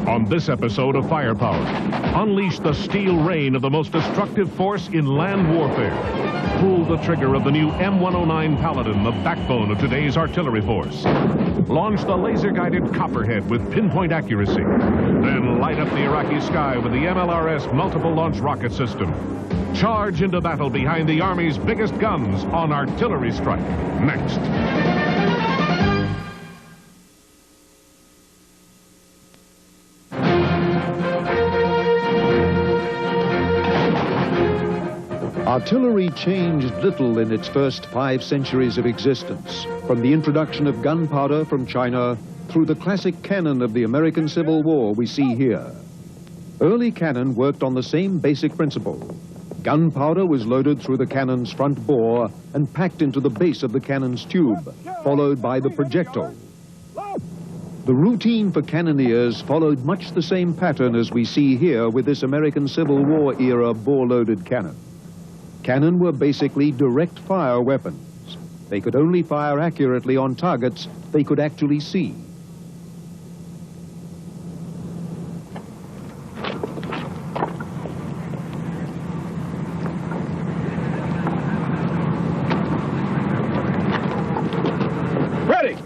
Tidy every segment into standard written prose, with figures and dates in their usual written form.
On this episode of Firepower, unleash the steel rain of the most destructive force in land warfare. Pull the trigger of the new M109 Paladin, the backbone of today's artillery force. Launch the laser-guided Copperhead with pinpoint accuracy. Then light up the Iraqi sky with the MLRS multiple launch rocket system. Charge into battle behind the Army's biggest guns on Artillery Strike. Next. Artillery changed little in its first 5 centuries of existence, from the introduction of gunpowder from China through the classic cannon of the American Civil War we see here. Early cannon worked on the same basic principle. Gunpowder was loaded through the cannon's front bore and packed into the base of the cannon's tube, followed by the projectile. The routine for cannoneers followed much the same pattern as we see here with this American Civil War era bore-loaded cannon. Cannon were basically direct fire weapons. They could only fire accurately on targets they could actually see. Ready!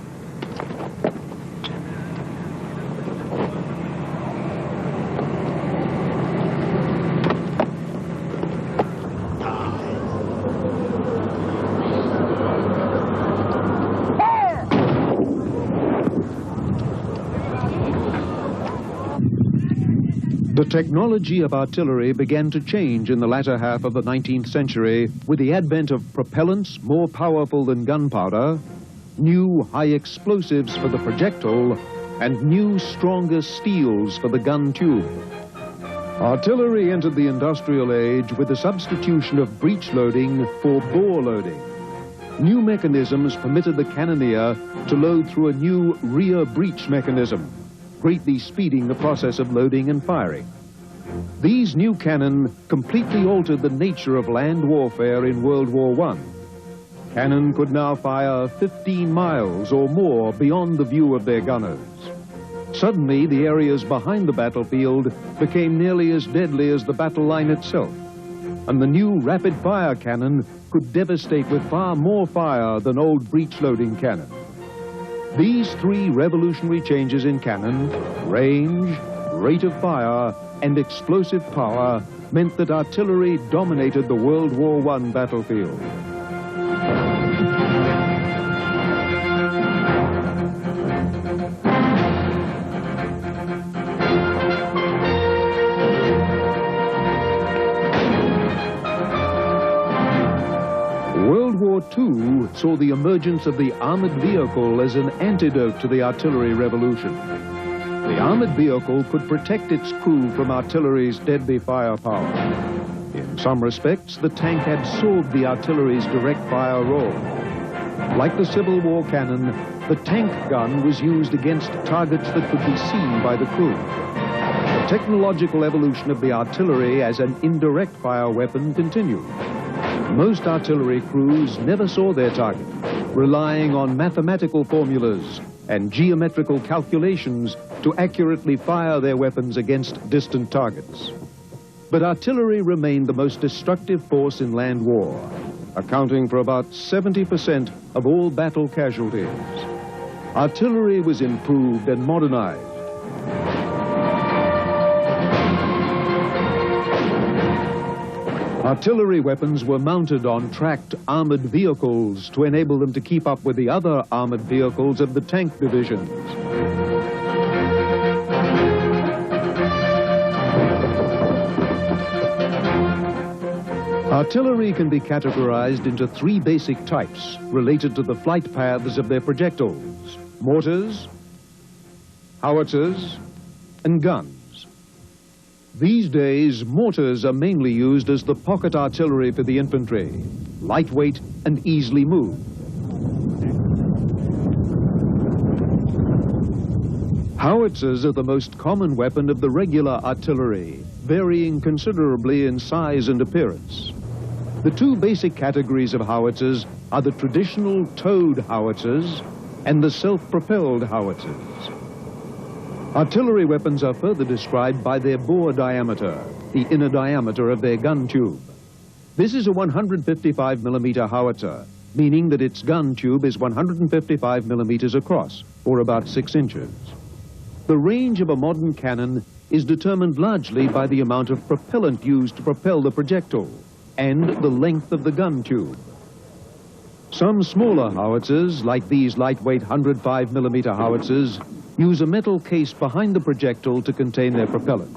The technology of artillery began to change in the latter half of the 19th century with the advent of propellants more powerful than gunpowder, new high explosives for the projectile, and new stronger steels for the gun tube. Artillery entered the industrial age with the substitution of breech loading for bore loading. New mechanisms permitted the cannoneer to load through a new rear breech mechanism, greatly speeding the process of loading and firing. These new cannon completely altered the nature of land warfare in World War I. Cannon could now fire 15 miles or more beyond the view of their gunners. Suddenly, the areas behind the battlefield became nearly as deadly as the battle line itself, and the new rapid-fire cannon could devastate with far more fire than old breech-loading cannon. These 3 revolutionary changes in cannon, range, rate of fire, and explosive power, meant that artillery dominated the World War I battlefield. World War II saw the emergence of the armored vehicle as an antidote to the artillery revolution. The armored vehicle could protect its crew from artillery's deadly firepower. In some respects, the tank had absorbed the artillery's direct fire role. Like the Civil War cannon, the tank gun was used against targets that could be seen by the crew. The technological evolution of the artillery as an indirect fire weapon continued. Most artillery crews never saw their target, relying on mathematical formulas and geometrical calculations to accurately fire their weapons against distant targets. But artillery remained the most destructive force in land war, accounting for about 70% of all battle casualties. Artillery was improved and modernized. Artillery weapons were mounted on tracked armored vehicles to enable them to keep up with the other armored vehicles of the tank divisions. Artillery can be categorized into 3 basic types related to the flight paths of their projectiles: mortars, howitzers, and guns. These days, mortars are mainly used as the pocket artillery for the infantry, lightweight and easily moved. Howitzers are the most common weapon of the regular artillery, varying considerably in size and appearance. The 2 basic categories of howitzers are the traditional towed howitzers and the self-propelled howitzers. Artillery weapons are further described by their bore diameter, the inner diameter of their gun tube. This is a 155 millimeter howitzer, meaning that its gun tube is 155 millimeters across, or about 6 inches. The range of a modern cannon is determined largely by the amount of propellant used to propel the projectile and the length of the gun tube. Some smaller howitzers, like these lightweight 105 millimeter howitzers, use a metal case behind the projectile to contain their propellant.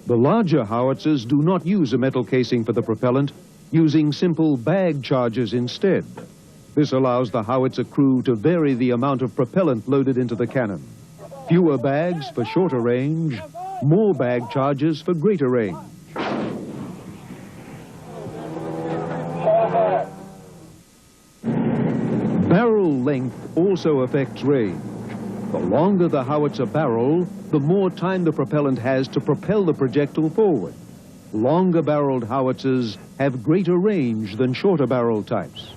The larger howitzers do not use a metal casing for the propellant, using simple bag charges instead. This allows the howitzer crew to vary the amount of propellant loaded into the cannon. Fewer bags for shorter range, more bag charges for greater range. Barrel length also affects range. The longer the howitzer barrel, the more time the propellant has to propel the projectile forward. Longer barreled howitzers have greater range than shorter barrel types.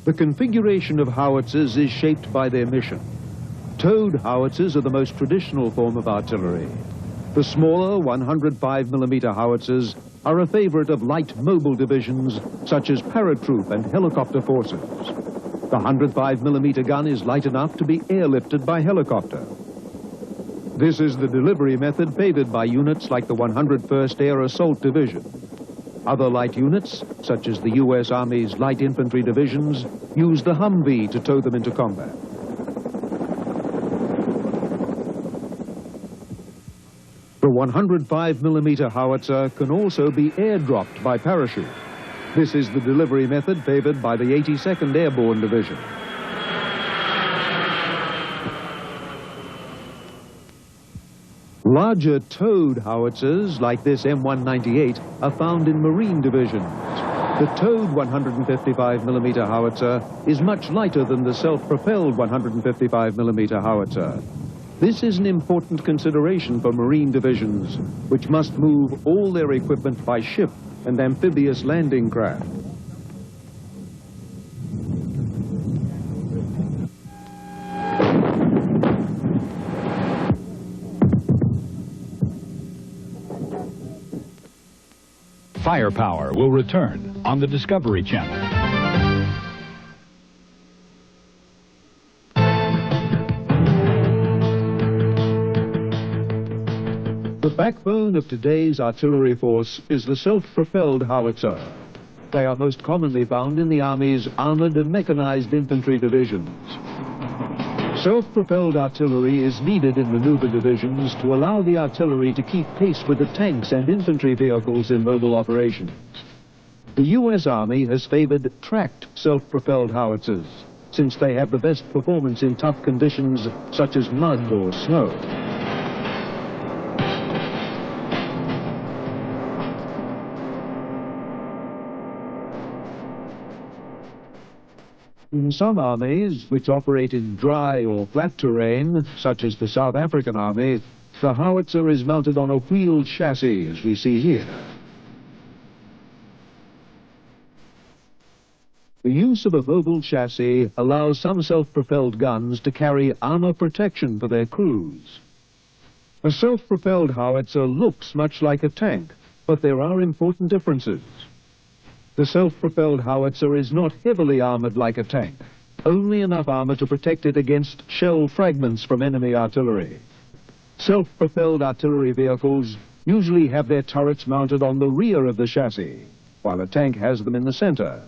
The configuration of howitzers is shaped by their mission. Towed howitzers are the most traditional form of artillery. The smaller 105 millimeter howitzers are a favorite of light mobile divisions such as paratroop and helicopter forces. The 105 millimeter gun is light enough to be airlifted by helicopter. This is the delivery method favored by units like the 101st Air Assault Division. Other light units, such as the U.S. Army's light infantry divisions, use the Humvee to tow them into combat. The 105 millimeter howitzer can also be airdropped by parachute. This is the delivery method favored by the 82nd Airborne Division. Larger towed howitzers, like this M198, are found in Marine divisions. The towed 155 millimeter howitzer is much lighter than the self-propelled 155 millimeter howitzer. This is an important consideration for Marine divisions, which must move all their equipment by ship and amphibious landing craft. Firepower will return on the Discovery Channel. The backbone of today's artillery force is the self-propelled howitzer. They are most commonly found in the Army's armored and mechanized infantry divisions. Self-propelled artillery is needed in maneuver divisions to allow the artillery to keep pace with the tanks and infantry vehicles in mobile operations. The U.S. Army has favored tracked self-propelled howitzers, since they have the best performance in tough conditions such as mud or snow. In some armies, which operate in dry or flat terrain, such as the South African Army, the howitzer is mounted on a wheeled chassis, as we see here. The use of a mobile chassis allows some self-propelled guns to carry armor protection for their crews. A self-propelled howitzer looks much like a tank, but there are important differences. The self-propelled howitzer is not heavily armored like a tank, only enough armor to protect it against shell fragments from enemy artillery. Self-propelled artillery vehicles usually have their turrets mounted on the rear of the chassis, while a tank has them in the center.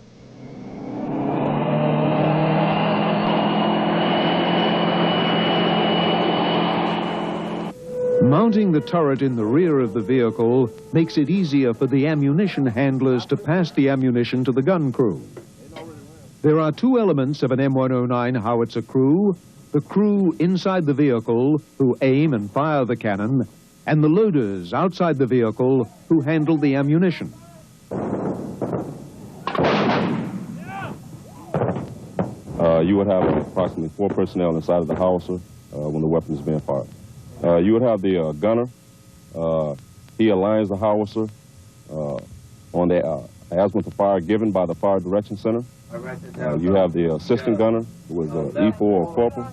Mounting the turret in the rear of the vehicle makes it easier for the ammunition handlers to pass the ammunition to the gun crew. There are two elements of an M109 howitzer crew: the crew inside the vehicle, who aim and fire the cannon, and the loaders outside the vehicle, who handle the ammunition. You would have approximately 4 personnel inside of the howitzer when the weapon is being fired. You would have the gunner. He aligns the howitzer on the azimuth of fire given by the Fire Direction Center. You have the assistant gunner, who is E4 or corporal.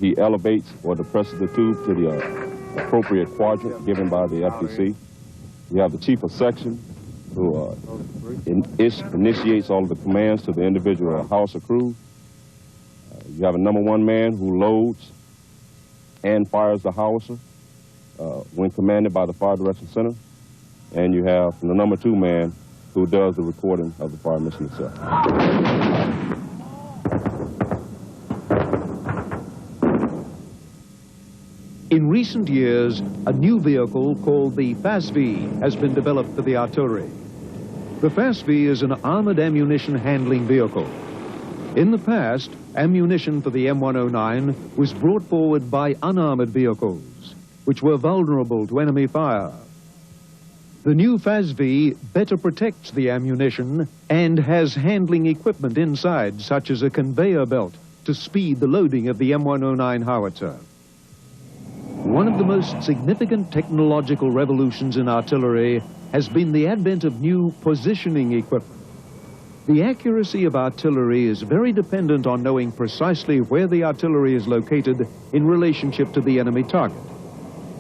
He elevates or depresses the tube to the appropriate quadrant given by the FDC. You have the chief of section, who initiates all of the commands to the individual howitzer crew. You have a number one man who loads and fires the howitzer when commanded by the Fire Direction Center. And you have the number two man who does the recording of the fire mission itself. In recent years, a new vehicle called the FASV has been developed for the artillery. The FASV is an armored ammunition handling vehicle. In the past, ammunition for the M109 was brought forward by unarmored vehicles, which were vulnerable to enemy fire. The new FASV better protects the ammunition and has handling equipment inside, such as a conveyor belt, to speed the loading of the M109 howitzer. One of the most significant technological revolutions in artillery has been the advent of new positioning equipment. The accuracy of artillery is very dependent on knowing precisely where the artillery is located in relationship to the enemy target.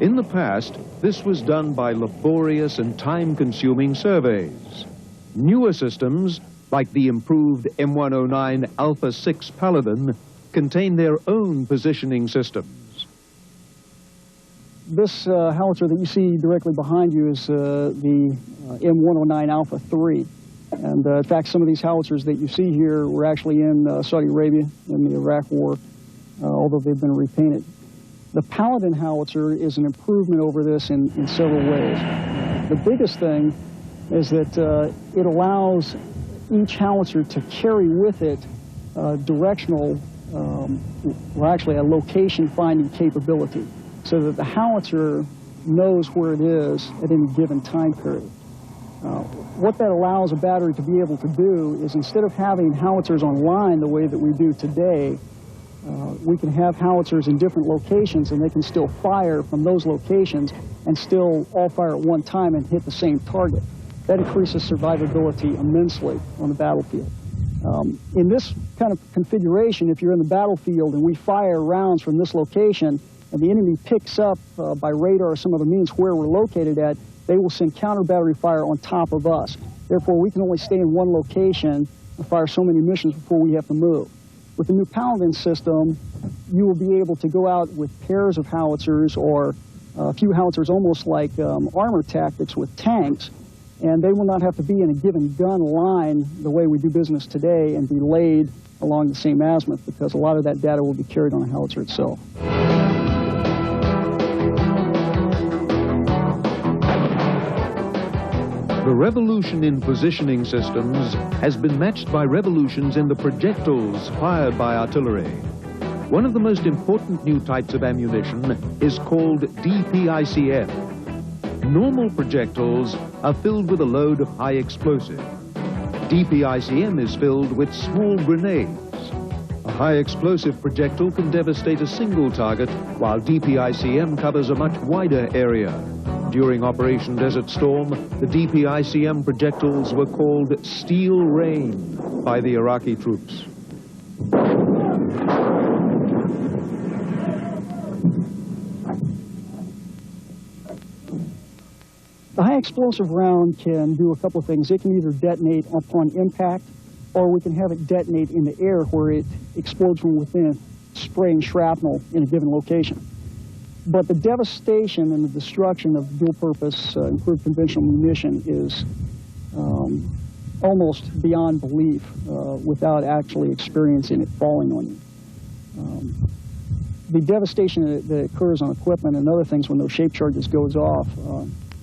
In the past, this was done by laborious and time-consuming surveys. Newer systems, like the improved M109 Alpha 6 Paladin, contain their own positioning systems. This howitzer that you see directly behind you is the M109 Alpha 3. And in fact, some of these howitzers that you see here were actually in Saudi Arabia in the Iraq War, although they've been repainted. The Paladin howitzer is an improvement over this in several ways. The biggest thing is that it allows each howitzer to carry with it directional, or actually a location finding capability, so that the howitzer knows where it is at any given time period. What that allows a battery to be able to do is, instead of having howitzers on line the way that we do today, we can have howitzers in different locations, and they can still fire from those locations and still all fire at one time and hit the same target. That increases survivability immensely on the battlefield. In this kind of configuration, if you're in the battlefield and we fire rounds from this location, and the enemy picks up by radar or some other means where we're located at, they will send counter battery fire on top of us. Therefore, we can only stay in one location and fire so many missions before we have to move. With the new Paladin system, you will be able to go out with pairs of howitzers, or a few howitzers, almost like armor tactics with tanks, and they will not have to be in a given gun line the way we do business today and be laid along the same azimuth, because a lot of that data will be carried on the howitzer itself. The revolution in positioning systems has been matched by revolutions in the projectiles fired by artillery. One of the most important new types of ammunition is called DPICM. Normal projectiles are filled with a load of high explosive. DPICM is filled with small grenades. A high explosive projectile can devastate a single target, while DPICM covers a much wider area. During Operation Desert Storm, the DPICM projectiles were called Steel Rain by the Iraqi troops. The high explosive round can do a couple of things. It can either detonate upon impact, or we can have it detonate in the air where it explodes from within, spraying shrapnel in a given location. But the devastation and the destruction of dual-purpose improved conventional munition is almost beyond belief without actually experiencing it falling on you. The devastation that occurs on equipment and other things when those shape charges goes off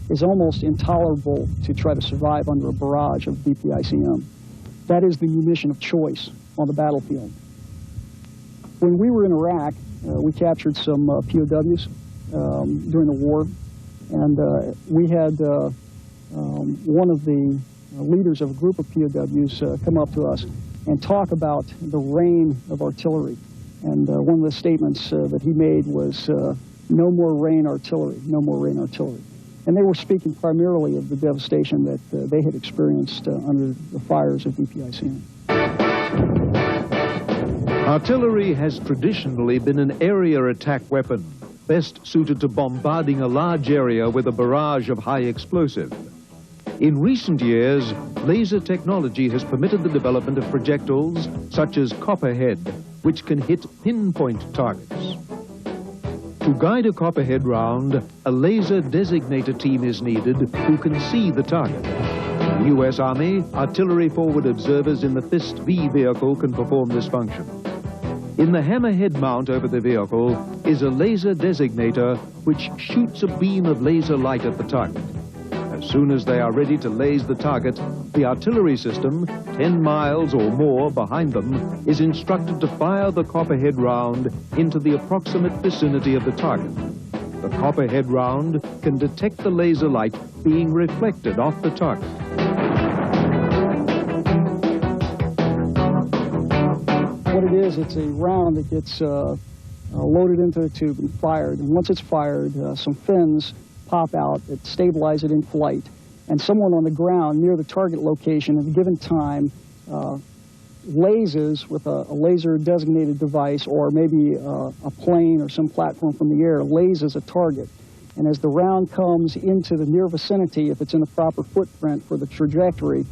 is almost intolerable to try to survive under a barrage of DPICM. That is the munition of choice on the battlefield. When we were in Iraq, we captured some POWs during the war, and we had one of the leaders of a group of POWs come up to us and talk about the rain of artillery. And one of the statements that he made was, no more rain artillery, no more rain artillery. And they were speaking primarily of the devastation that they had experienced under the fires of DPICM. Artillery has traditionally been an area attack weapon, best suited to bombarding a large area with a barrage of high explosive. In recent years, laser technology has permitted the development of projectiles such as copperhead, which can hit pinpoint targets. To guide a copperhead round, a laser designator team is needed who can see the target. The U.S. Army artillery forward observers in the Fist V vehicle can perform this function. In the hammerhead mount over the vehicle is a laser designator which shoots a beam of laser light at the target. As soon as they are ready to laze the target, the artillery system, 10 miles or more behind them, is instructed to fire the copperhead round into the approximate vicinity of the target. The copperhead round can detect the laser light being reflected off the target. What it is, it's a round that gets loaded into the tube and fired. And once it's fired, some fins pop out that stabilize it in flight. And someone on the ground near the target location at a given time lasers with a laser designated device, or maybe a plane or some platform from the air lasers a target. And as the round comes into the near vicinity, if it's in the proper footprint for the trajectory,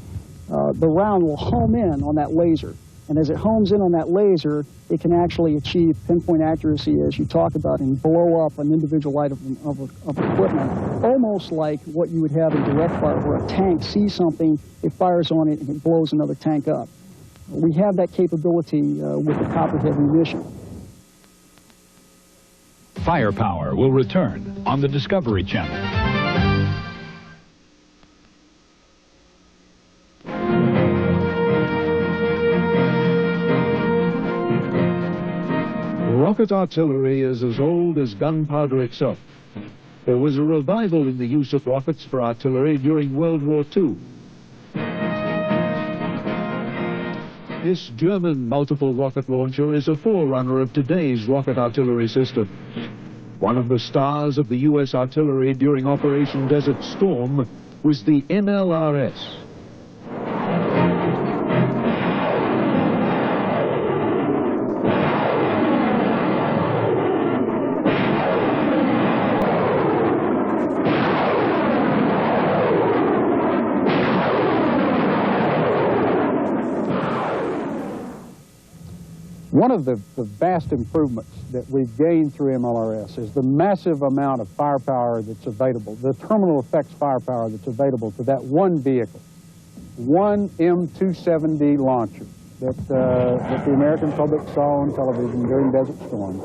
the round will home in on that laser. And as it homes in on that laser, it can actually achieve pinpoint accuracy, as you talk about, and blow up an individual item of equipment, almost like what you would have in direct fire, where a tank sees something, it fires on it, and it blows another tank up. We have that capability with the copperhead munition. Firepower will return on the Discovery Channel. Rocket artillery is as old as gunpowder itself. There was a revival in the use of rockets for artillery during World War II. This German multiple rocket launcher is a forerunner of today's rocket artillery system. One of the stars of the U.S. artillery during Operation Desert Storm was the MLRS. One of the vast improvements that we've gained through MLRS is the massive amount of firepower that's available, the terminal effects firepower that's available to that one vehicle, one M270 launcher that the American public saw on television during Desert Storm,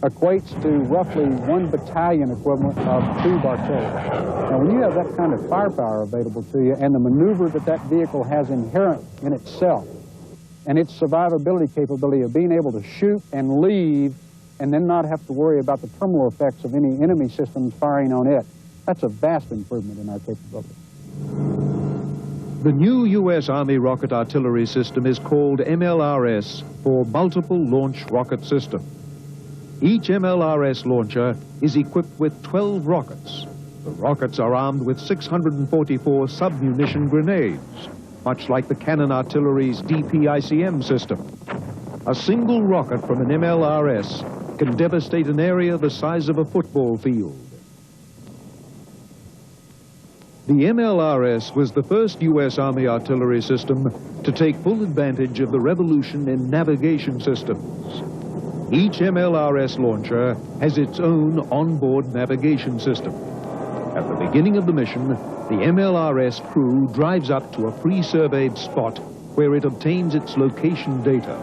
equates to roughly 1 battalion equivalent of 2 artillery. Now, when you have that kind of firepower available to you, and the maneuver that that vehicle has inherent in itself, and its survivability capability of being able to shoot and leave and then not have to worry about the terminal effects of any enemy systems firing on it, that's a vast improvement in our capability. The new U.S. Army rocket artillery system is called MLRS, for Multiple Launch Rocket System. Each MLRS launcher is equipped with 12 rockets. The rockets are armed with 644 sub-munition grenades, much like the Cannon Artillery's DPICM system. A single rocket from an MLRS can devastate an area the size of a football field. The MLRS was the first U.S. Army artillery system to take full advantage of the revolution in navigation systems. Each MLRS launcher has its own onboard navigation system. At the beginning of the mission, the MLRS crew drives up to a pre-surveyed spot where it obtains its location data.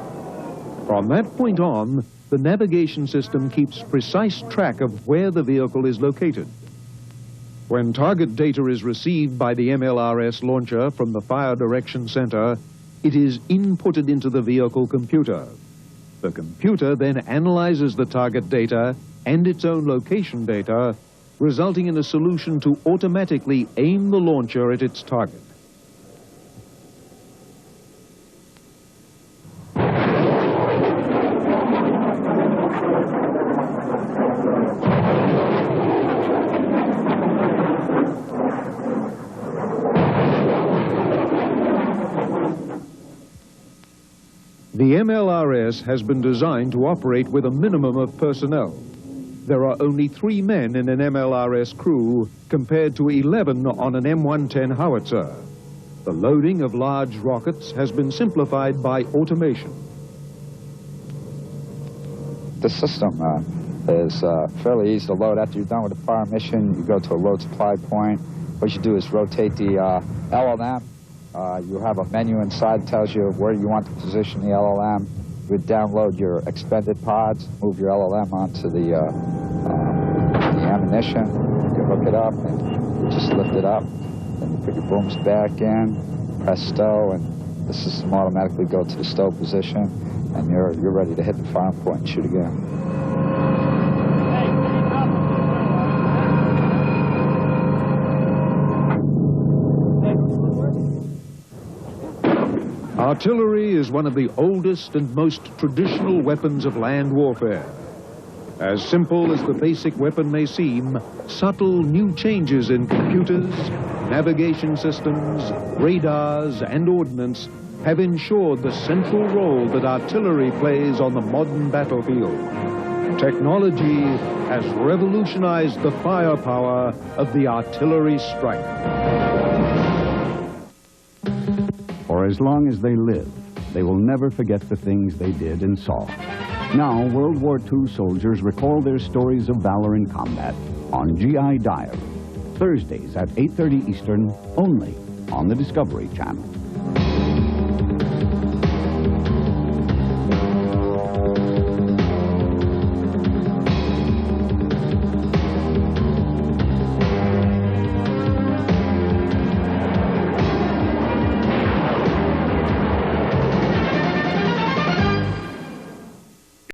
From that point on, the navigation system keeps precise track of where the vehicle is located. When target data is received by the MLRS launcher from the Fire Direction Center, it is inputted into the vehicle computer. The computer then analyzes the target data and its own location data, resulting in a solution to automatically aim the launcher at its target. The The MLRS has been designed to operate with a minimum of personnel. There are only 3 men in an MLRS crew compared to 11 on an M110 howitzer. The loading of large rockets has been simplified by automation. The system is fairly easy to load. After you're done with the fire mission, you go to a load supply point. What you do is rotate the LLM. You have a menu inside that tells you where you want to position the LLM. You would download your expended pods, move your LLM onto the ammunition. You hook it up and you just lift it up. Then you put your booms back in, press stow, and the system automatically go to the stow position, and you're ready to hit the firing point and shoot again. Artillery is one of the oldest and most traditional weapons of land warfare. As simple as the basic weapon may seem, subtle new changes in computers, navigation systems, radars, and ordnance have ensured the central role that artillery plays on the modern battlefield. Technology has revolutionized the firepower of the artillery strike. For as long as they live, they will never forget the things they did and saw. Now, World War II soldiers recall their stories of valor in combat on GI Diary, Thursdays at 8:30 Eastern, only on the Discovery Channel.